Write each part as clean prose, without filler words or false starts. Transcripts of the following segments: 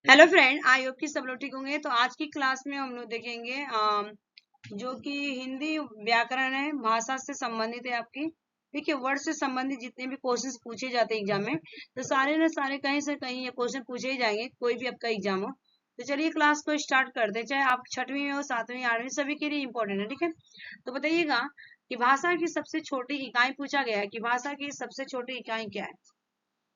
Hello friend, I hope कि सब लोग ठीक होंगे। तो आज की क्लास में हम लोग देखेंगे जो कि हिंदी व्याकरण है, भाषा से संबंधित है आपकी। ठीक है, वर्ड से संबंधित जितने भी क्वेश्चंस पूछे जाते हैं एग्जाम में, तो सारे ना सारे कहीं से कहीं ये क्वेश्चन पूछे ही जाएंगे, कोई भी आपका एग्जाम हो। तो चलिए क्लास को स्टार्ट करते हैं, चाहे आप छठवीं में हो, सातवीं, आठवीं, सभी के लिए इंपॉर्टेंट है। ठीक है, तो बताइएगा कि भाषा की सबसे छोटी इकाई पूछा गया है कि भाषा की सबसे छोटी इकाई क्या है।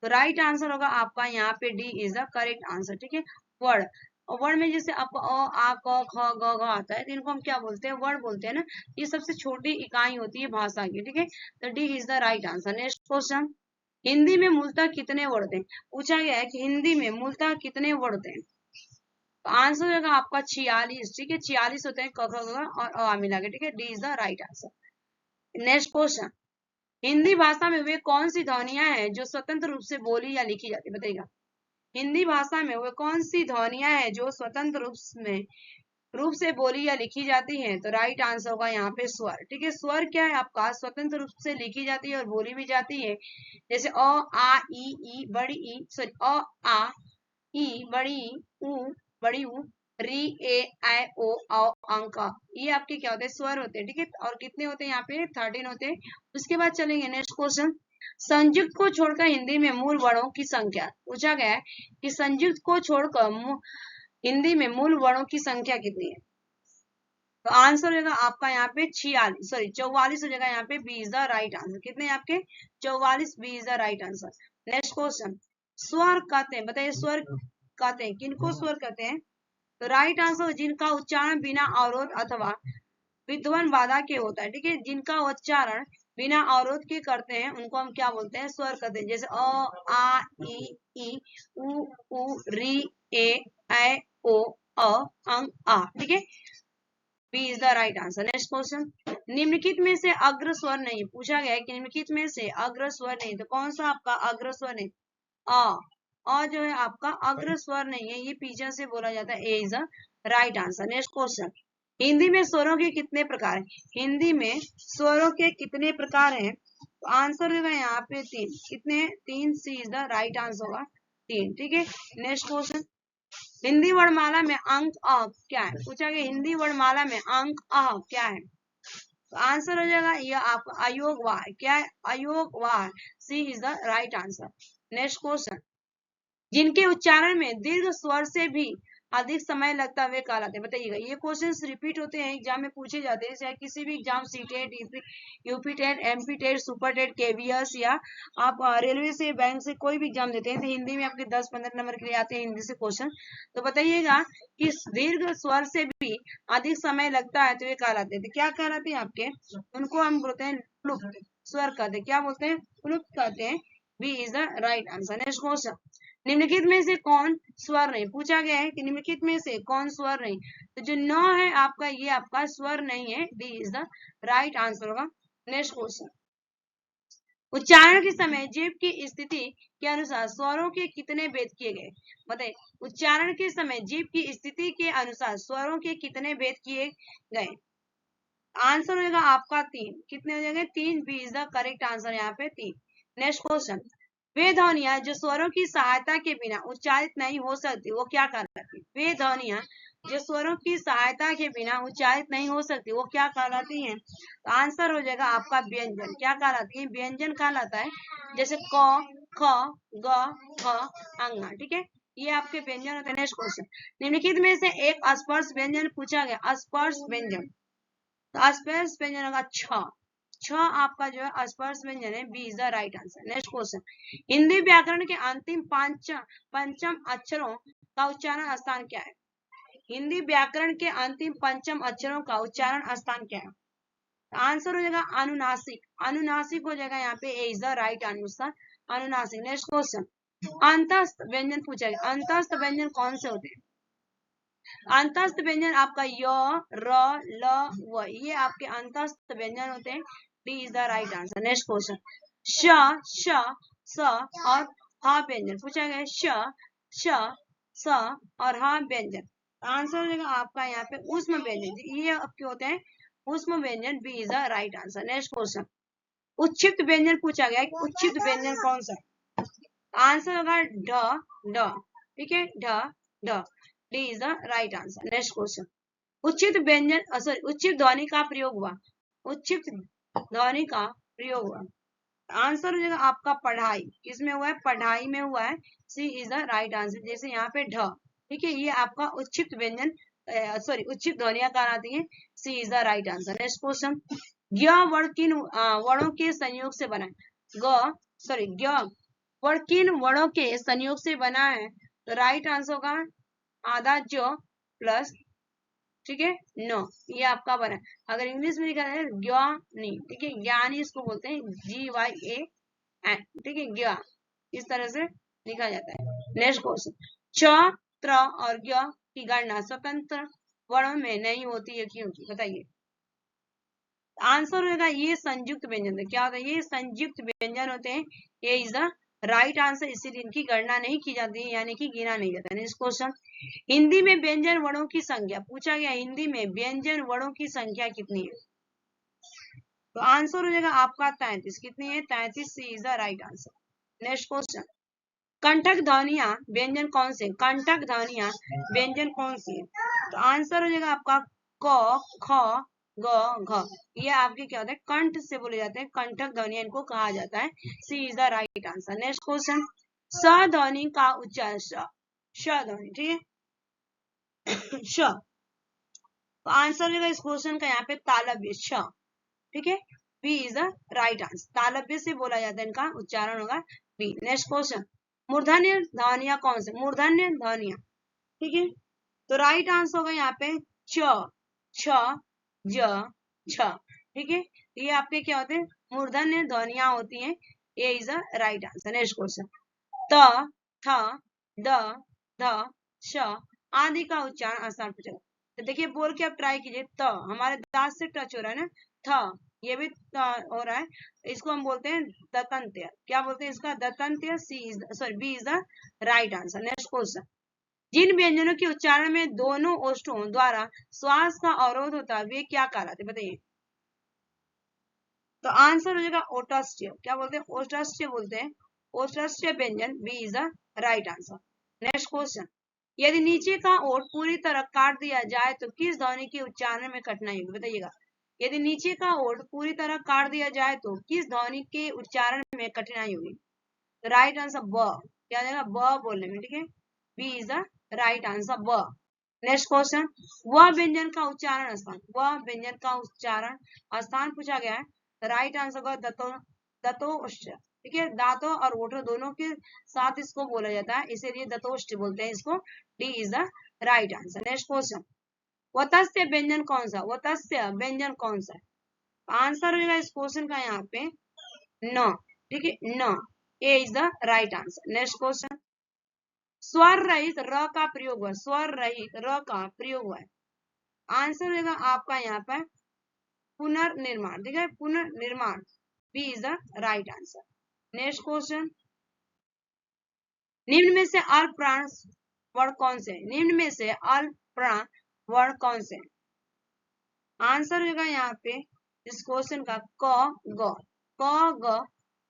तो राइट आंसर होगा आपका यहाँ पे D is the correct answer. ठीक है, वर्ड। वर्ड में जैसे अ आ क ख ग घ आता है, तो इनको हम क्या बोलते हैं, वर्ड बोलते हैं ना। ये सबसे छोटी इकाई होती है भाषा की। ठीक है, तो D is the right answer. Next question, Hindi में मूलतः कितने वर्ड हैं। पूछा गया है कि हिंदी में मूलतः कितने वर्ड हैं। तो आंसर होगा आपका 46। ठीक है, 46 होते हैं क ख ग और अ मिला के। ठीक है, D is the right answer. Next question, Hindi भाषा में वे कौन सी ध्वनियां हैं जो स्वतंत्र रूप से बोली या लिखी जाती है, बताइएगा। हिंदी भाषा में वे कौन सी ध्वनियां हैं जो स्वतंत्र रूप से बोली या लिखी जाती हैं। तो राइट आंसर होगा यहाँ पे स्वर। ठीक है, स्वर क्या है आपका, स्वतंत्र रूप से लिखी जाती है और बोली भी जाती है। जैसे अ आ ई बड़ी ई, सॉरी अ आ ई बड़ी ऊ बड़ी ऊ, री ए आई ओ औ अंक अ। ये आपके क्या होते हैं, स्वर होते हैं। ठीक है, और कितने होते हैं यहाँ पे, 13 होते हैं। उसके बाद चलेंगे नेक्स्ट क्वेश्चन, संयुक्त को छोड़कर हिंदी में मूल वर्णों की संख्या। पूछा गया है कि संयुक्त को छोड़कर हिंदी में मूल वर्णों की संख्या कितनी है। तो आंसर हो जाएगा आपका यहाँ पे 46, सॉरी 44 हो जाएगा यहाँ पे। B is the right answer. कितने आपके 44, B is the right answer. Next question, स्वर कहते हैं, बताइए स्वर कहते हैं किनको स्वर कहते हैं। तो राइट आंसर, जिनका उच्चारण बिना अवरोध अथवा विध्वंस बाधा के होता है। ठीक है, जिनका उच्चारण बिना अवरोध के करते हैं उनको हम क्या बोलते हैं, स्वर कहते हैं। जैसे अ आ ई उ री ए ऐ ओ अ अंग आ। ठीक है, B is the right answer. Next question, निम्नलिखित में से अग्र स्वर नहीं। पूछा गया है कि निम्नलिखित में से अग्र स्वर नहीं, तो कौन सा आपका अग्र स्वर नहीं। अ अ जो है आपका अग्र स्वर नहीं है, ये पीछे से बोला जाता है। A is the right answer. Next question, Hindi में स्वरों के कितने प्रकार हैं। हिंदी में स्वरों के कितने प्रकार हैं। तो आंसर होगा यहाँ पे 3। कितने, 3। सी इज द राइट आंसर होगा 3। ठीक है, नेक्स्ट क्वेश्चन, हिंदी वर्णमाला में अंक अ क्या है। पूछा गया हिंदी वर्णमाला में अंक अ क्या है। तो आंसर हो जाएगा यह आपका अयोग वाह। क्या है, अयोग वाह। C is the right answer. Next question, जिनके उच्चारण में दीर्घ स्वर से भी अधिक समय लगता है वे कहलाते हैं। बताइएगा, ये क्वेश्चंस रिपीट होते हैं, एग्जाम में पूछे जाते हैं, चाहे किसी भी exam, C TET, UP TET, MP TET, super TET, KVS, या आप रेलवे से, बैंक से कोई भी एग्जाम देते हैं, तो हिंदी में आपके 10-15 नंबर के लिए आते हैं हिंदी से क्वेश्चन। तो बताइएगा कि दीर्घ स्वर से भी अधिक समय लगता है तो वे कहलाते हैं। तो क्या कहलाते हैं आपके, उनको हम बोलते हैं प्लुप्त स्वर कहते हैं। क्या बोलते हैं, प्लुप्त कहते हैं। B is the right answer. Next question, निम्नलिखित में से कौन स्वर नहीं। पूछा गया है कि निम्नलिखित में से कौन स्वर नहीं। तो जो न है आपका, ये आपका स्वर नहीं है। D is the right answer होगा। नेक्स्ट क्वेश्चन, उच्चारण के समय जीभ की स्थिति के अनुसार स्वरों के कितने भेद किए गए। बताइए, उच्चारण के समय जीभ की स्थिति के अनुसार स्वरों के कितने भेद किए गए। आंसर होगा आपका 3। कितने हो जाएंगे, 3। B is the correct answer यहाँ पे 3। नेक्स्ट क्वेश्चन, वे ध्वनियां जो स्वरों की सहायता के बिना उच्चारित नहीं हो सकती वो क्या कहलाती है। वे ध्वनियां जो स्वरों की सहायता के बिना उच्चारित नहीं हो सकती वो क्या कहलाती हैं। तो आंसर हो जाएगा आपका व्यंजन। क्या कहलाती है, व्यंजन कहलाता है। जैसे क, ख, ग, ख, अंगा। ठीक है, ये आपके व्यंजन होते हैं। नेक्स्ट क्वेश्चन, निम्नलिखित में से एक स्पर्श व्यंजन पूछा गया। स्पर्श व्यंजन, तो स्पर्श व्यंजन होगा छ। आपका जो है स्पर्श व्यंजन है। B is the right answer. Next question, Hindi व्याकरण के अंतिम पंचम अक्षरों का उच्चारण स्थान क्या है। हिंदी व्याकरण के अंतिम पंचम अक्षरों का उच्चारण स्थान क्या है। आंसर हो जाएगा अनुनासिक। अनुनासिक हो जाएगा यहाँ पे। ए इज द राइट आंसर, अनुनासिक। नेक्स्ट क्वेश्चन, अंतस्थ व्यंजन पूछा गया। अंतस्थ व्यंजन कौन से होते हैं। अंतस्थ व्यंजन आपका य, र, ल, व, ये आपके अंतस्थ व्यंजन होते हैं। D is the right answer. Next question, श, श, स और ह व्यंजन पूछा गया। श, श, स और ह व्यंजन। आंसर हो जाएगा आपका यहाँ पे ऊष्म व्यंजन। ये आपके होते हैं ऊष्म व्यंजन। B is the right answer. Next question, उच्छिष्ट व्यंजन पूछा गया कि उच्छिष्ट व्यंजन कौन सा है। आंसर होगा ढ, ड। ठीक है, ढ, ड, D is the right answer. Next question, उच्चित व्यंजन सॉरी उच्चित ध्वनि का प्रयोग हुआ, उच्चित ध्वनि का प्रयोग हुआ, आंसर हो जाएगा आपका पढ़ाई, किसमें हुआ है, पढ़ाई में हुआ है, C is the right answer. जैसे यहाँ पे ढ, ठीक है, ये आपका उच्चित व्यंजन सॉरी उच्चित ध्वनियां कहलाती है, C is the right answer. Next question, ज्ञ वर्ण किन वर्णों के संयोग से बना है, ग सॉरी ज्ञ वर्ण किन वर्णों के संयोग से बना है, तो राइट आंसर होगा आधा ज प्लस, ठीक है, नो, ये आपका बना है। अगर इंग्लिश में लिखा है ज्ञानी, ठीक है, ज्ञानी इसको बोलते हैं GYAN, ठीक है, ज्ञा, इस तरह से लिखा जाता है। नेक्स्ट क्वेश्चन, च, त्र और ज्ञ की गणना स्वतंत्र वर्णों में नहीं होती है, क्यों, बताइए। आंसर होगा ये संयुक्त व्यंजन है, क्या होता है, ये संयुक्त व्यंजन होते हैं, ये इज द राइट आंसर, इसीलिए इनकी गणना नहीं की जाती है, यानी कि गिना नहीं जाता है। नेक्स्ट क्वेश्चन, हिंदी में व्यंजन वर्णों की संख्या पूछा गया, हिंदी में व्यंजन वर्णों की संख्या कितनी है, तो आंसर हो जाएगा आपका 33, कितनी है, 33, C is the right answer. Next question, कंठक ध्वनियां व्यंजन कौन से, कंठक ध्वनियां व्यंजन कौन सी है, तो आंसर हो जाएगा आपका क, ख, ग, घ, ये आपके क्या होता है, कंठ से बोले जाते हैं, कंठक ध्वनियां इनको कहा जाता है, C is the right answer. Next question, स ध्वनि का उच्चारण श ध्वनि, ठीक है, श, तो आंसर होगा इस क्वेश्चन का यहाँ पे तालव्य श, ठीक है, B is the right answer, तालव्य से बोला जाता है, इनका उच्चारण होगा बी। नेक्स्ट क्वेश्चन, मूर्धन्य ध्वनियां कौन से, मूर्धन्य ध्वनियां, ठीक है, तो राइट आंसर होगा यहाँ पे च, छ, ज, छ, ठीक है, ये आपके क्या होते हैं, मूर्धन्य ध्वनियां होती हैं, ये is the right answer. Next question, त, थ, द, ध, श आदि का उच्चारण आसान पूछेगा, तो देखिए बोल के आप ट्राई कीजिए, त हमारे दांत से टच हो रहा है ना, थ ये भी हो रहा है, इसको हम बोलते हैं दंत्य, क्या बोलते हैं इसका, दंत्य, C is sorry B is the right answer. Next question, जिन व्यंजनों के उच्चारण में दोनों ओष्ठों द्वारा श्वास का अवरोध होता है वे क्या कहलाते, बताइए, तो आंसर हो जाएगा ओटस्थ्य, क्या बोलते हैं, ओटस्थ्य बोलते हैं, ओटस्थ्य व्यंजन, B is the right answer. Next question, यदि नीचे का ओठ पूरी तरह काट दिया जाए तो किस ध्वनि के उच्चारण में कठिनाई होगी, बताइएगा, यदि नीचे का ओठ पूरी तरह काट दिया जाए तो किस ध्वनि के उच्चारण में कठिनाई होगी, तो राइट आंसर ब, क्या जाएगा, ब बोलने में, ठीक है, B is the right answer, ब। नेक्स्ट क्वेश्चन, वह व्यंजन का उच्चारण स्थान, वह व्यंजन का उच्चारण स्थान पूछा गया है, राइट आंसर का दतोष्ट, ठीक है, दांतों और ओठों दोनों के साथ इसको बोला जाता है, इसीलिए दतोष्ट बोलते हैं इसको, D is the right answer. Next question, वतस्य व्यंजन कौन सा, वतस्य व्यंजन कौन सा, आंसर होगा इस क्वेश्चन का यहाँ पे न, ठीक है, न, A is the right answer. Next question, स्वर रहित र का प्रयोग हुआ, स्वर रहित र का प्रयोग हुआ है, आंसर होगा आपका यहाँ पर पुनर्निर्माण, ठीक है, पुनर्निर्माण, B is the right answer. Next question, निम्न में से अल्प प्राण वर्ण कौन से, निम्न में से अल्प प्राण वर्ण कौन से, आंसर होगा यहाँ पे इस क्वेश्चन का क, ग, क, ग,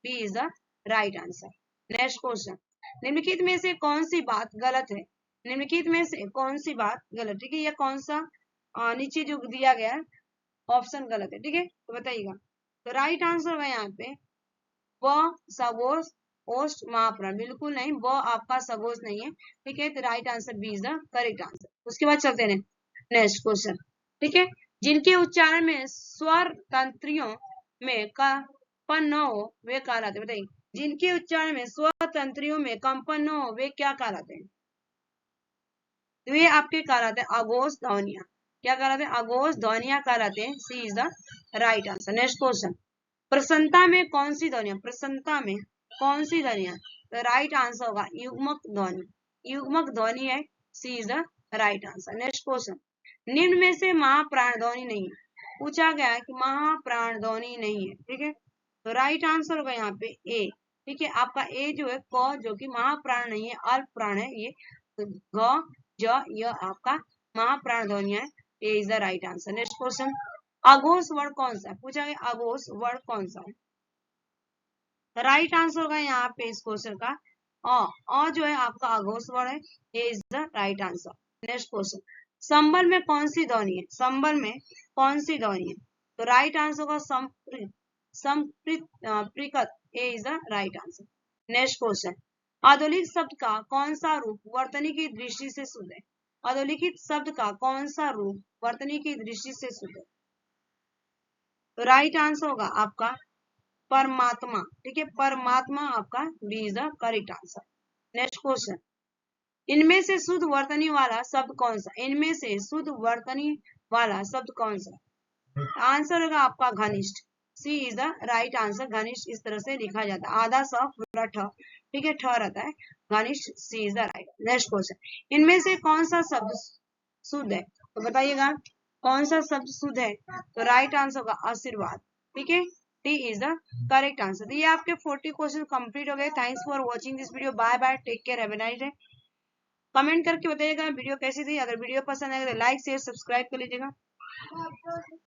B is the right answer. Next question, निम्नलिखित में से कौन सी बात गलत है, निम्नलिखित में से कौन सी बात गलत, ठीक है, या कौन सा नीचे जो दिया गया है ऑप्शन गलत है, ठीक है, तो बताइएगा, तो राइट आंसर होगा यहाँ पे व सगोश ओष्ठ महाप्राण, बिल्कुल नहीं, वो आपका सगोश नहीं है, ठीक है, तो right answer B is the correct answer. उसके बाद चलते हैं नेक्स्ट क्वेश्चन, ठीक है, जिनके उच्चारण में स्वर तंत्रियों में कंपन न हो वे कहलाते, बताइए, जिनके उच्चारण में स्वर तंत्रियों में कंपन न हो वे क्या कहलाते हैं, तो वे आपके कहलाते हैं अघोष ध्वनिया, क्या कहलाते हैं, अघोष ध्वनिया कहलाते हैं, C is the right answer. Next question, प्रसन्नता में कौन सी ध्वनिया, प्रसन्नता में कौन सी ध्वनिया, तो राइट आंसर होगा युग्मक ध्वनि, युग्मक ध्वनि है, C is the right answer. Next question, निम्न में से महाप्राण ध्वनि नहीं है, पूछा गया है कि महाप्राण ध्वनि नहीं है, ठीक है, तो राइट आंसर होगा यहाँ पे ए, ठीक है, आपका ए जो है क जो कि महाप्राण नहीं है, अल्प प्राण है ये, तो ग, ज, य आपका महाप्राण ध्वनिया है, A is the right answer. Next question, अघोष वर्ण कौन सा है, पूछा गया अघोष वर्ण कौन सा है, राइट आंसर होगा यहाँ पे इस क्वेश्चन का जो है आपका अघोष वर्ण है, A is the right answer. Next question, संबल में कौन सी ध्वनि है? संबल में कौन सी ध्वनि है? तो राइट आंसर होगा संप्रीकत, A is the right answer. Next question, अधोलिखित शब्द का कौन सा रूप वर्तनी की दृष्टि से शुद्ध है? अधोलिखित शब्द का कौन सा रूप वर्तनी की दृष्टि से शुद्ध है? तो राइट आंसर होगा आपका परमात्मा। ठीक है, परमात्मा आपका B is the correct answer. Next question, इनमें से शुद्ध वर्तनी वाला शब्द कौन सा? इनमें से शुद्ध वर्तनी वाला शब्द कौन सा? आंसर होगा आपका घनिष्ठ, C is the right answer. घनिष्ठ इस तरह से लिखा जाता है, आधा स पूरा ठ, ठीक है, ठ रहता है, घनिष्ठ, C is the right. Next question, इनमें से कौन सा शब्द शुद्ध है? तो बताइएगा कौन सा शब्द शुद्ध है? तो राइट आंसर होगा आशीर्वाद। ठीक है, T is the correct answer. तो ये आपके 40 क्वेश्चन कंप्लीट हो गए। Thanks for watching this video. Bye bye, take care, have a nice day. Comment करके बताइएगा वीडियो कैसी थी। अगर वीडियो पसंद आएगा तो लाइक शेयर सब्सक्राइब कर लीजिएगा।